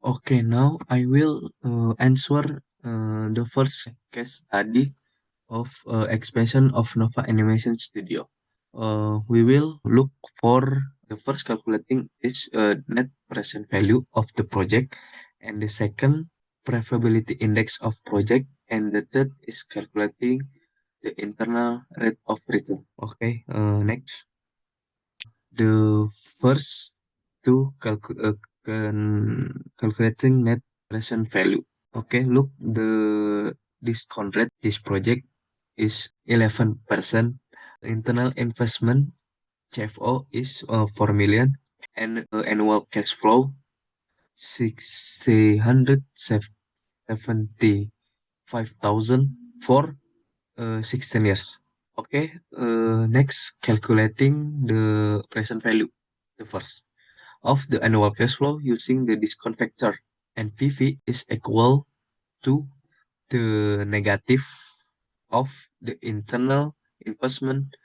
Okay, now I will answer the first case study of expansion of Nova Animation Studio. We will look for the first calculating is net present value of the project, and the second preferability index of project, and the third is calculating the internal rate of return. Okay, next. The first two calculating net present value. Okay, look, the discount rate this project is 11%. Internal investment CFO is 4 million, and annual cash flow 675,000 for 16 years. Okay, next calculating the present value. The first of the annual cash flow using the discount factor, and PV is equal to the negative of the internal investment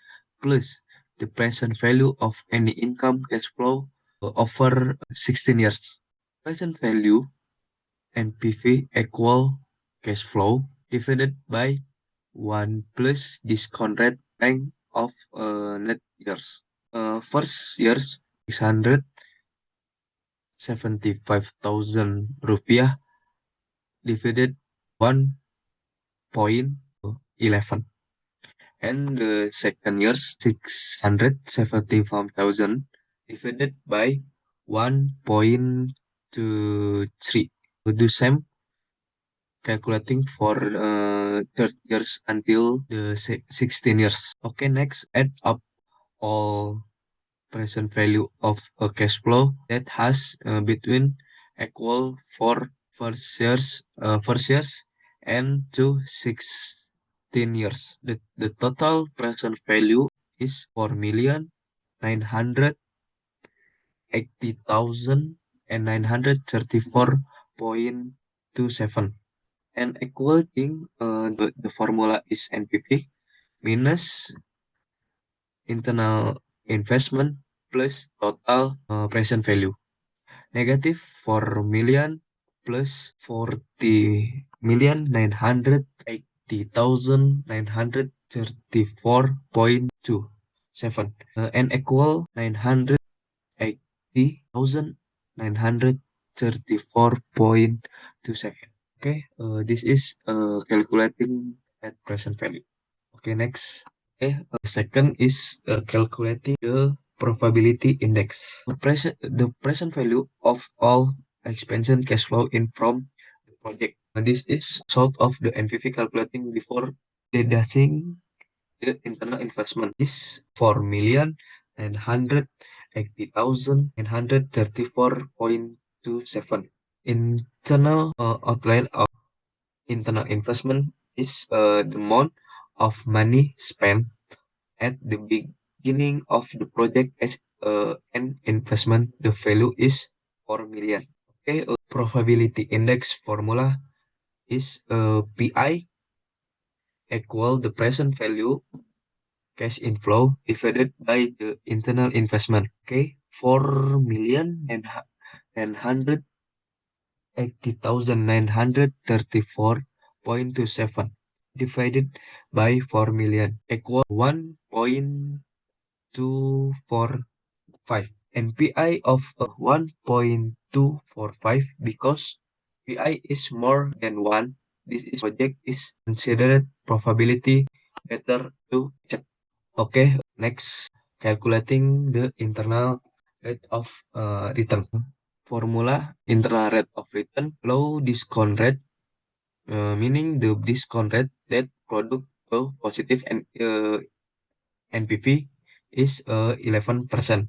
plus the present value of any income cash flow over 16 years. Present value NPV equal cash flow divided by 1 plus discount rate bank of net years. First years 675,000 rupiah divided 1.11, and the second year's 675,000 divided by 1.23. Do same calculating for third years until the 16 years. Okay, next add up all present value of a cash flow that has between equal for first years and to 16 years. The total present value is 4,980,934.27, and equating the formula is NPV minus internal investment plus total present value. Negative 4 million plus 40,980,934.27, and equal 980,934.27. Okay, this is calculating at present value. Okay, next. Okay, second is calculating the probability index. The present value of all expansion cash flow in from the project. This is sort of the NPV calculating before deducting the internal investment is 4,980,934.27. Internal outline of internal investment is the amount of money spent at the beginning of the project as an investment. The value is 4 million. Okay, probability index formula is PI equal the present value cash inflow divided by the internal investment. Okay, 4 million and 980,934.27 divided by 4 million equal 1.245, and PI of 1.245 because PI is more than 1. This is project is considered probability better to check. Okay, next calculating the internal rate of return. Formula internal rate of return low discount rate, meaning the discount rate that product positive and NPV is 11%,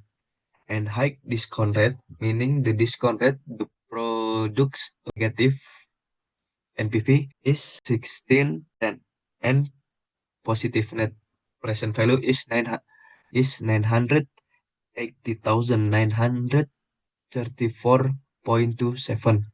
and high discount rate, meaning the discount rate the product's negative NPV is 16, and positive net present value is 980,934.27,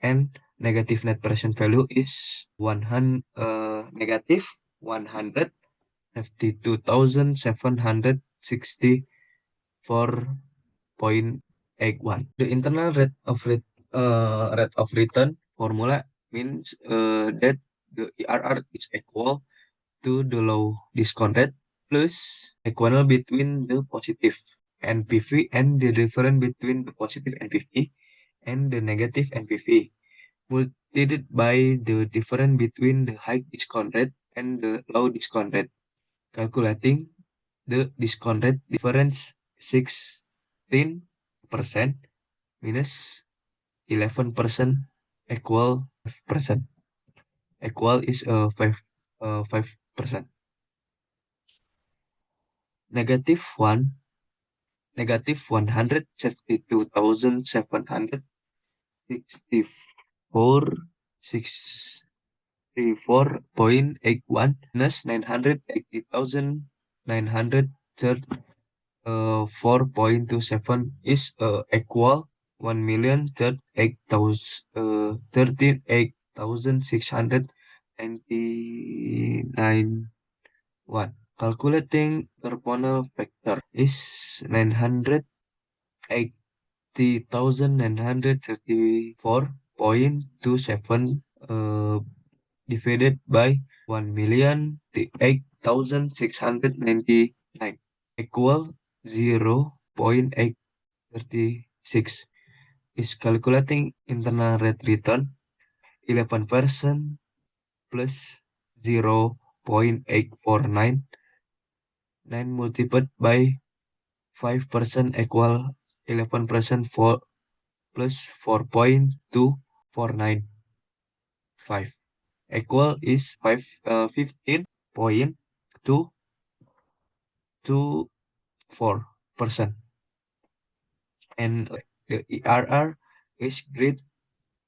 and negative net present value is 152,764.81. The internal rate of rate of return formula means that the IRR is equal to the low discount rate plus equal between the positive NPV and the difference between the positive NPV and the negative NPV multiplied by the difference between the high discount rate and the low discount rate. Calculating the discount rate difference 16% minus 11% equal 5%. Equal is 5%. Negative 172,764 64.81 minus 980,934.27 is equal 1,038,699 one. Calculating Torponel factor is 980,934.27 divided by 1,008,699 equal 0.836 is calculating internal rate return 11% plus 0.849 9 multiplied by 5% equal 11% for plus 4.249 equal is 15.224%, and the ERR is great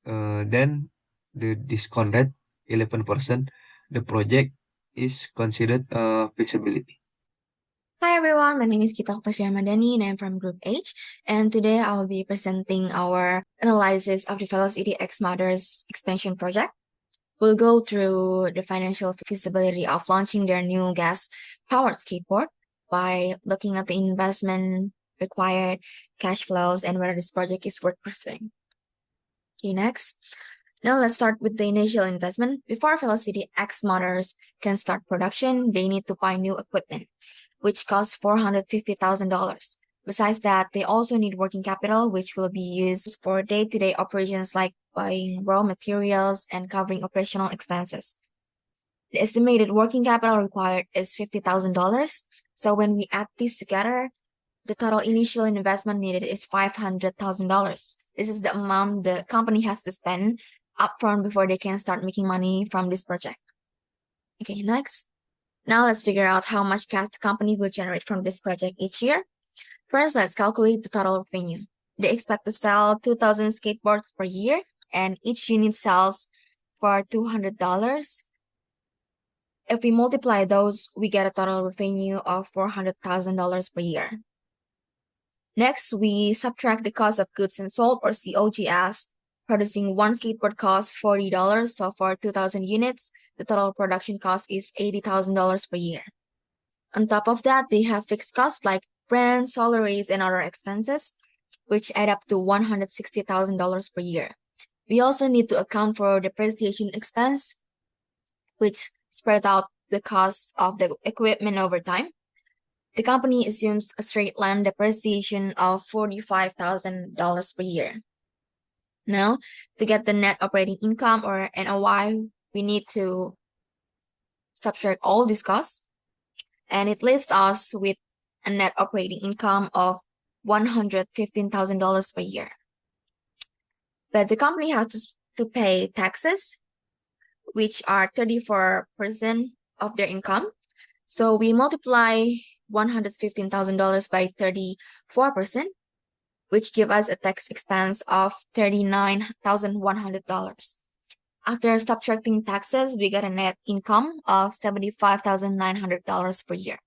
than the discount rate 11%. The project is considered feasibility. Hi everyone, my name is Gita Octavia Madani and I'm from Group H. And today I'll be presenting our analysis of the Velocity X Motors expansion project. We'll go through the financial feasibility of launching their new gas-powered skateboard by looking at the investment required, cash flows, and whether this project is worth pursuing. Okay, next. Now let's start with the initial investment. Before Velocity X Motors can start production, they need to buy new equipment, which costs $450,000. Besides that, they also need working capital, which will be used for day-to-day operations like buying raw materials and covering operational expenses. The estimated working capital required is $50,000. So when we add these together, the total initial investment needed is $500,000. This is the amount the company has to spend upfront before they can start making money from this project. Okay, next. Now let's figure out how much cash the company will generate from this project each year. First, let's calculate the total revenue. They expect to sell 2,000 skateboards per year, and each unit sells for $200. If we multiply those, we get a total revenue of $400,000 per year. Next, we subtract the cost of goods and sold, or COGS. Producing one skateboard costs $40, so for 2,000 units, the total production cost is $80,000 per year. On top of that, they have fixed costs like rent, salaries, and other expenses, which add up to $160,000 per year. We also need to account for depreciation expense, which spread out the costs of the equipment over time. The company assumes a straight line depreciation of $45,000 per year. Now, to get the net operating income, or NOI, we need to subtract all these costs, and it leaves us with a net operating income of $115,000 per year. But the company has to pay taxes, which are 34% of their income. So we multiply $115,000 by 34%, which give us a tax expense of $39,100. After subtracting taxes, we get a net income of $75,900 per year.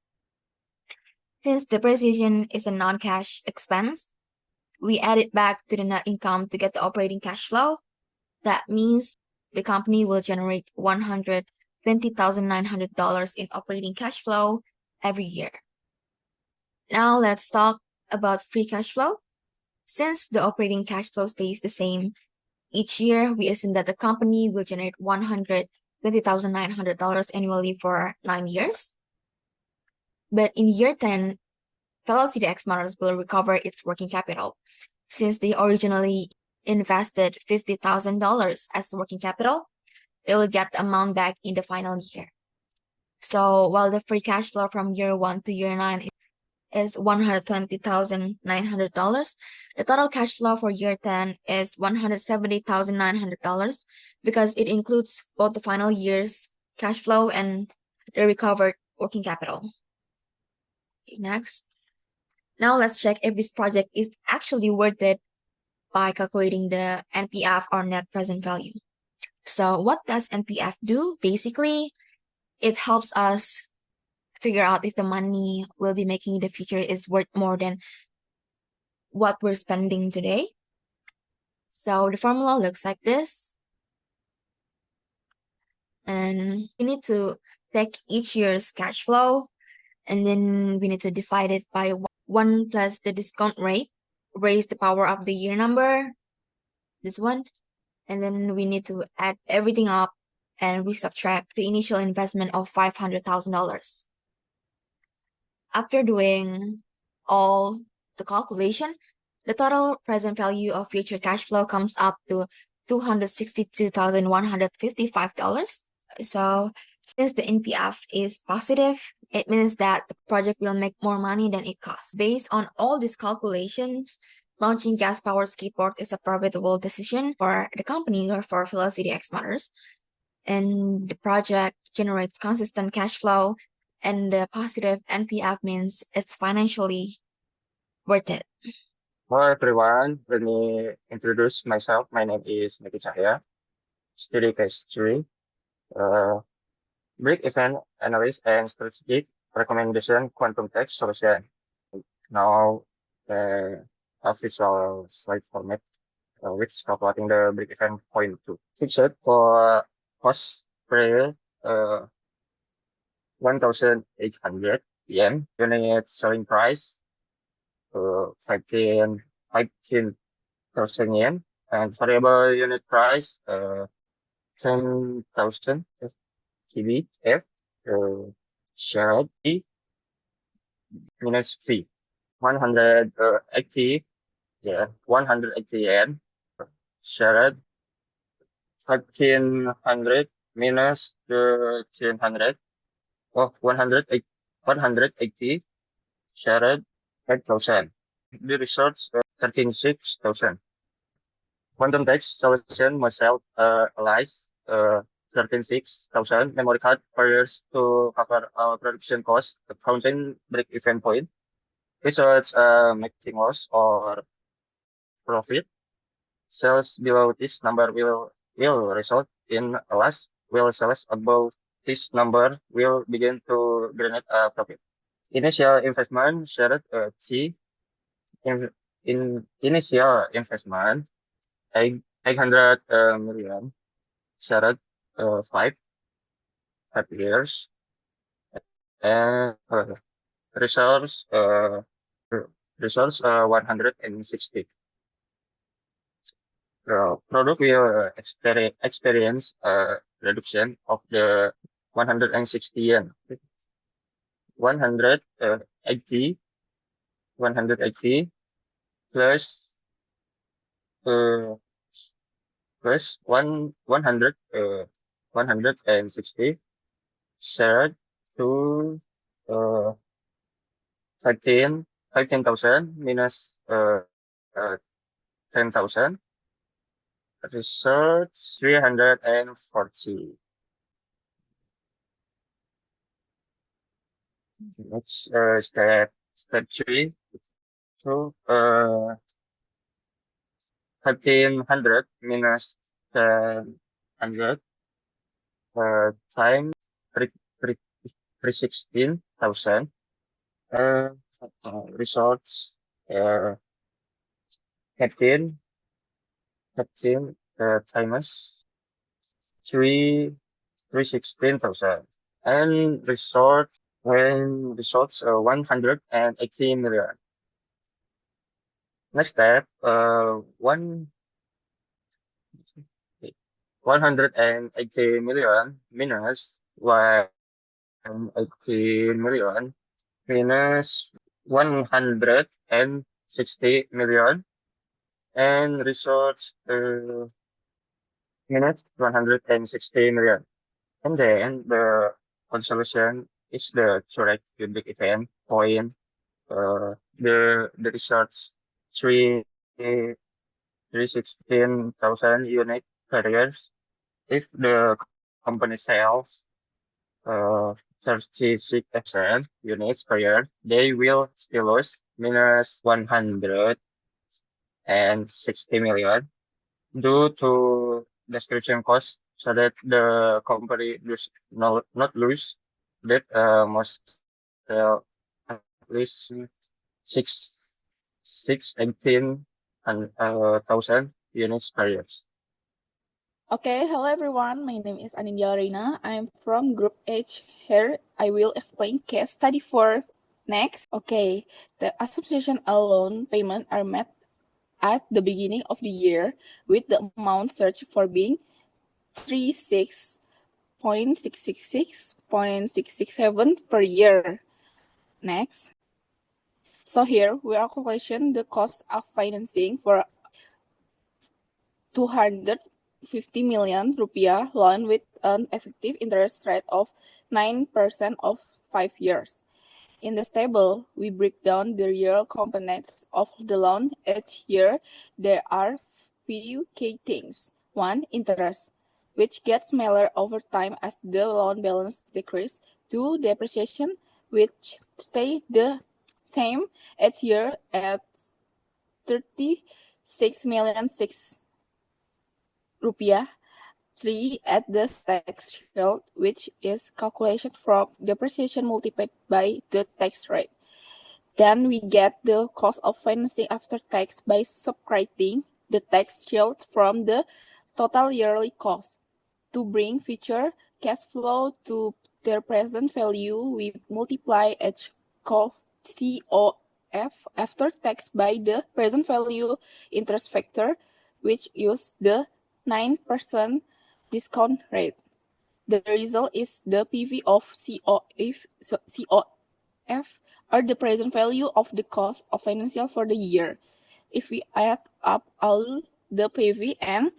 Since depreciation is a non-cash expense, we add it back to the net income to get the operating cash flow. That means the company will generate $120,900 in operating cash flow every year. Now let's talk about free cash flow. Since the operating cash flow stays the same each year, we assume that the company will generate $120,900 annually for 9 years. But in year 10, Velocity X Motors will recover its working capital. Since they originally invested $50,000 as working capital, they will get the amount back in the final year. So while the free cash flow from year 1 to year 9 is $120,900, the total cash flow for year 10 is $170,900 because it includes both the final year's cash flow and the recovered working capital. Okay, next. Now let's check if this project is actually worth it by calculating the NPF or net present value. So what does NPF do? Basically, it helps us figure out if the money we'll be making in the future is worth more than what we're spending today. So the formula looks like this. And we need to take each year's cash flow, and then we need to divide it by 1 plus the discount rate, raise the power of the year number, this one, and then we need to add everything up and we subtract the initial investment of $500,000. After doing all the calculation, the total present value of future cash flow comes up to $262,155. So since the NPF is positive, it means that the project will make more money than it costs. Based on all these calculations, launching gas-powered skateboard is a profitable decision for the company or for Velocity X Motors. And the project generates consistent cash flow, and the positive NPF means it's financially worth it. Hello everyone, let me introduce myself. My name is Miki Cahya, study case 3, Break Event Analysis and Strategic Recommendation Quantum Text Solution. Now, a visual slide format, which calculating the break event point 2. Fixed for cost per 1,800 yen, unit selling price 15,000 yen, and variable unit price 10,000 TBF, shared E minus fee 180 yen, shared 1,500 minus 1,300 of 180 shared 5,000. The results 13,600. Quantum text solution must help analyze 13,600 memory card pairs to cover our production cost, accounting break-even point. Results making loss or profit. Sales below this number will result in a loss, while sales above this number will begin to generate a profit. Initial investment shared T. In initial investment 800 million, shared 5 years, and resource 160. The product will experience a reduction of the 160 yen. 180 plus 160 shared to 15,000 minus 10,000. Results 340. Next step 3. So 1,500 minus 100 times 316,000. Results 15 times 316,000, and results 180 million. Next step, 180 million minus 180 million minus 160 million and results minus 160 million. And then the solution is the correct cubic event point. The results 316,000 unit per year. If the company sells 36,000 units per year, they will still lose minus 160 million due to description cost, so that the company does not lose that must sell at least six 618 and thousand units per year. Okay, hello everyone. My name is Anindya Reina. I'm from Group H. Here, I will explain case study 4 next. Okay, the association loan payment are met at the beginning of the year with the amount searched for being 36.666.667 per year. Next. So here we are calculating the cost of financing for 250 million rupiah loan with an effective interest rate of 9% of 5 years. In this table, we break down the real components of the loan. Each year, there are few key things. 1. Interest, which gets smaller over time as the loan balance decreases. 2. Depreciation, which stay the same each year at 36,600,000 rupiah. 3. At the tax shield, which is calculated from depreciation multiplied by the tax rate. Then we get the cost of financing after tax by subtracting the tax shield from the total yearly cost. To bring future cash flow to their present value, we multiply each COF after tax by the present value interest factor, which use the 9% discount rate. The result is the PV of COF, or the present value of the cost of financial for the year. If we add up all the PV and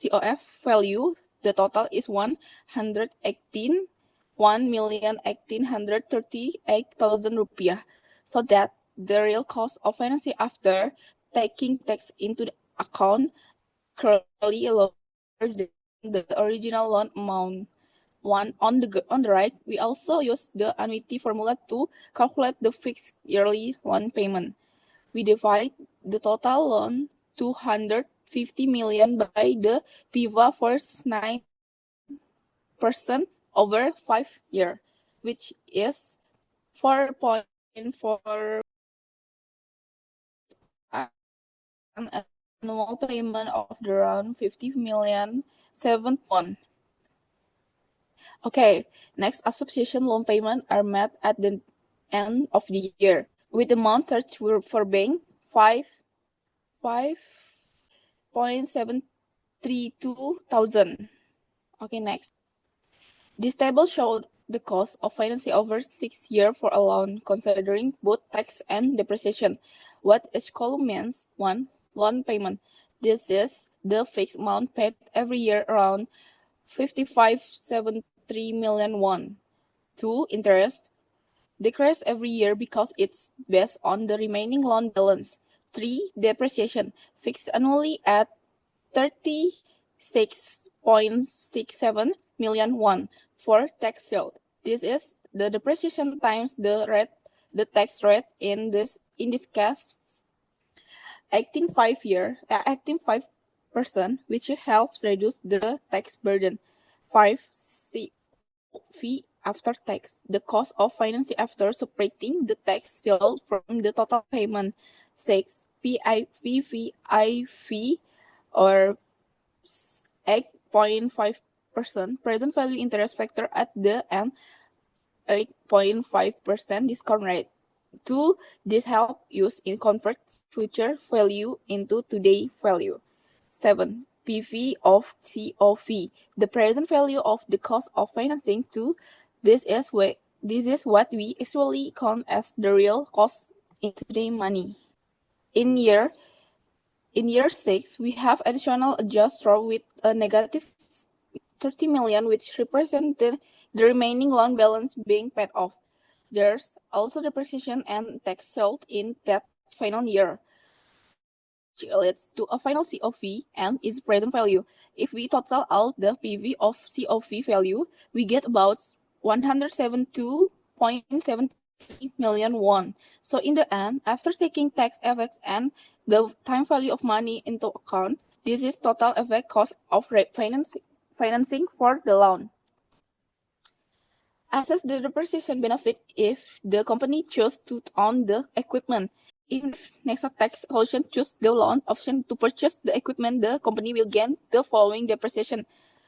COF value, the total is 1,1838,000 rupiah. So that the real cost of financing after taking tax into the account currently lower than the original loan amount. On the right, we also use the annuity formula to calculate the fixed yearly loan payment. We divide the total loan 250 million by the PIVA first 9% over 5 years, which is 4.4 an annual payment of around 50 million 7 Okay, next association loan payment are met at the end of the year with amount searched for bank 5.732,000. Okay, next. This table showed the cost of financing over 6 years for a loan, considering both tax and depreciation. What each column means: 1. Loan payment. This is the fixed amount paid every year, around 5573 million won. 2. Interest. Decrease every year because it's based on the remaining loan balance. 3. Depreciation. Fixed annually at 36.67 million won. 4. Tax shield. This is the depreciation times the tax rate in this case 18.5%, which helps reduce the tax burden. 5. Fee after tax, the cost of financing after subtracting the tax shield from the total payment. 6. PIV or 8.5% present value interest factor at the end, 8.5% discount rate. 2. This help use in convert future value into today value. 7. PV of COV, the present value of the cost of financing. 2. This is what we actually count as the real cost in today money. In year 6, we have additional adjustment with a negative 30 million, which represented the remaining loan balance being paid off. There's also depreciation and tax sold in that final year, which leads to a final COV and is present value. If we total all the PV of COV value, we get about 172.73 million won. So in the end, after taking tax effects and the time value of money into account, this is total effect cost of financing for the loan. Assess the depreciation benefit if the company chose to own the equipment. If Nexa Tax Solution choose the loan option to purchase the equipment, the company will gain the following depreciation.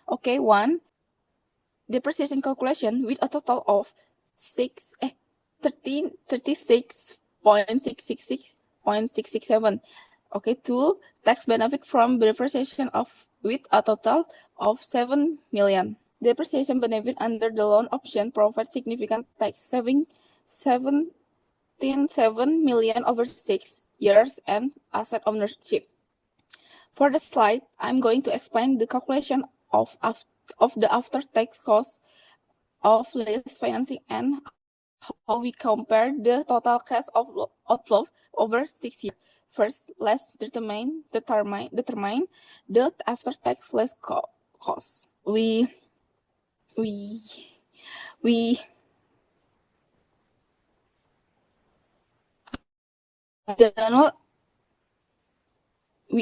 Okay, 1. Depreciation calculation with a total of 36.667. Okay, 2. Tax benefit from depreciation with a total of 7 million. Depreciation benefit under the loan option provides significant tax saving, 17.7 million over 6 years and asset ownership. For the slide, I'm going to explain the calculation of the after-tax cost of lease financing and how we compare the total cash outflow over 6 years. First, let's determine the after-tax less cost. We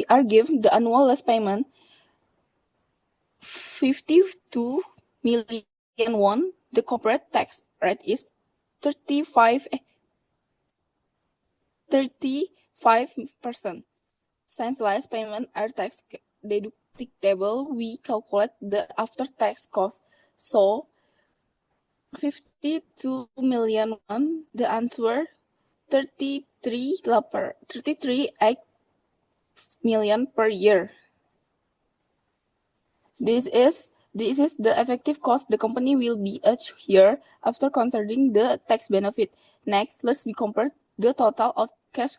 are given the annual less payment 52 million won. The corporate tax rate is 35%. Since less payment are tax deductible, we calculate the after-tax cost. So 52 million won, the answer 33.8 million per year. This is the effective cost the company will be each year after considering the tax benefit. Next, let's compare the total of cash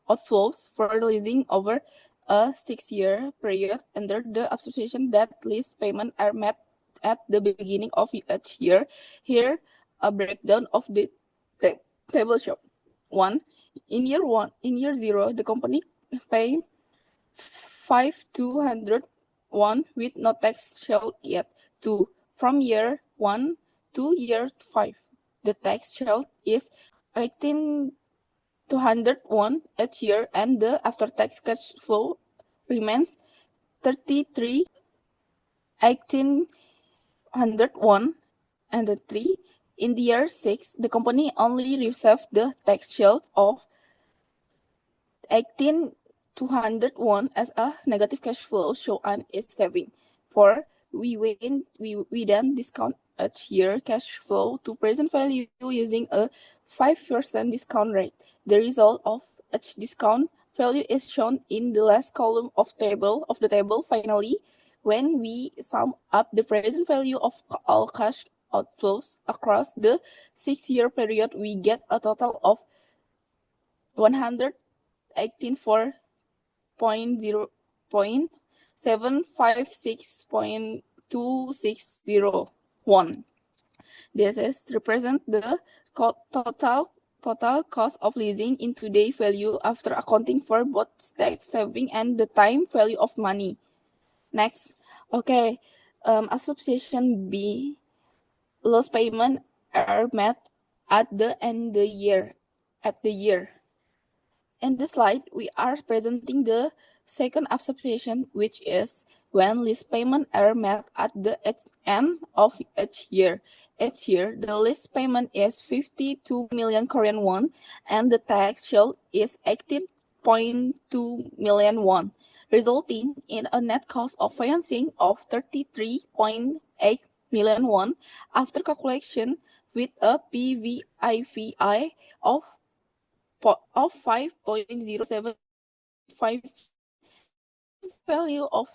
outflows for leasing over a 6-year period under the assumption that lease payments are made at the beginning of each year. Here, a breakdown of the table show. 1. In year 0, the company pay 5,201 with no tax showed yet. 2. From year 1 to year 5, the tax showed is 18,201 each year, and the after-tax cash flow remains 18,101. And 3. In the year 6, the company only received the tax shield of 18,201 as a negative cash flow shown is saving. 4. We then discount each year cash flow to present value using a 5% discount rate. The result of each discount value is shown in the last column of the table. Finally, when we sum up the present value of all cash outflows across the 6-year period, we get a total of 184.756.260 This is represent the total cost of leasing in today value after accounting for both tax saving and the time value of money. Next, okay, Association B, loss payment are made at the year. In this slide, we are presenting the second observation, which is when lease payment are made at the end of each year. Each year, the lease payment is 52 million Korean won, and the tax shield is 18.2 million won, resulting in a net cost of financing of 33.8 million won after calculation with a PVIVI of of 5.075 value of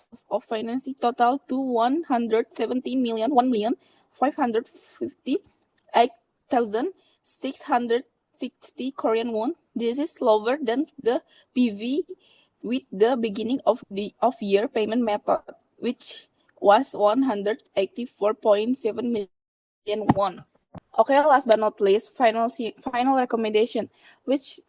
financing total to 117,1,558,660 Korean won. This is lower than the PV with the beginning of year payment method, which was 184.7 million won. Okay, last but not least, final recommendation. Which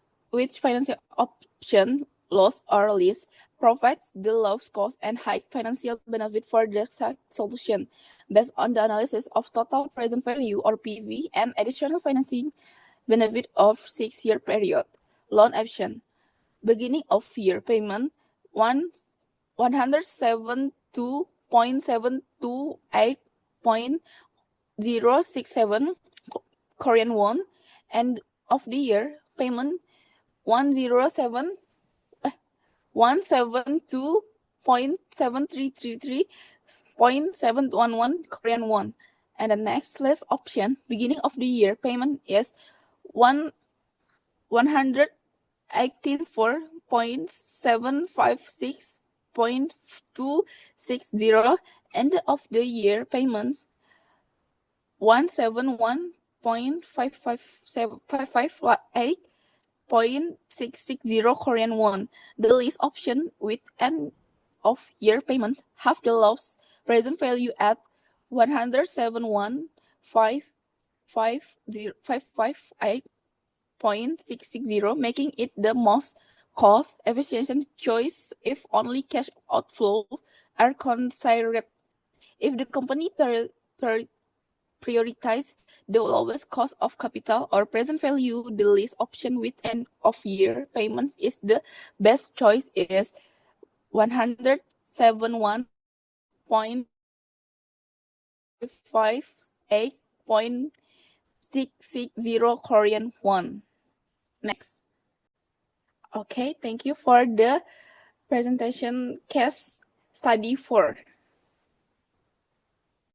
financial option, loss or lease, provides the lowest cost and high financial benefit for the solution, based on the analysis of total present value or PV and additional financing benefit of 6-year period. Loan option, beginning of year payment 172.728.067 Korean won, and of the year payment 172.7333.711 Korean won. And the next last option, beginning of the year payment is 184.756.260, end of the year payments 171.558.660 Korean won. The lease option with end of year payments have the lowest present value at 171.558.660, making it the most cost efficient choice if only cash outflow are considered. If the company prioritize the lowest cost of capital or present value, the lease option with end of year payments is the best choice. Is 171.558.660 Korean won. Next. Okay, thank you for the presentation case study 4.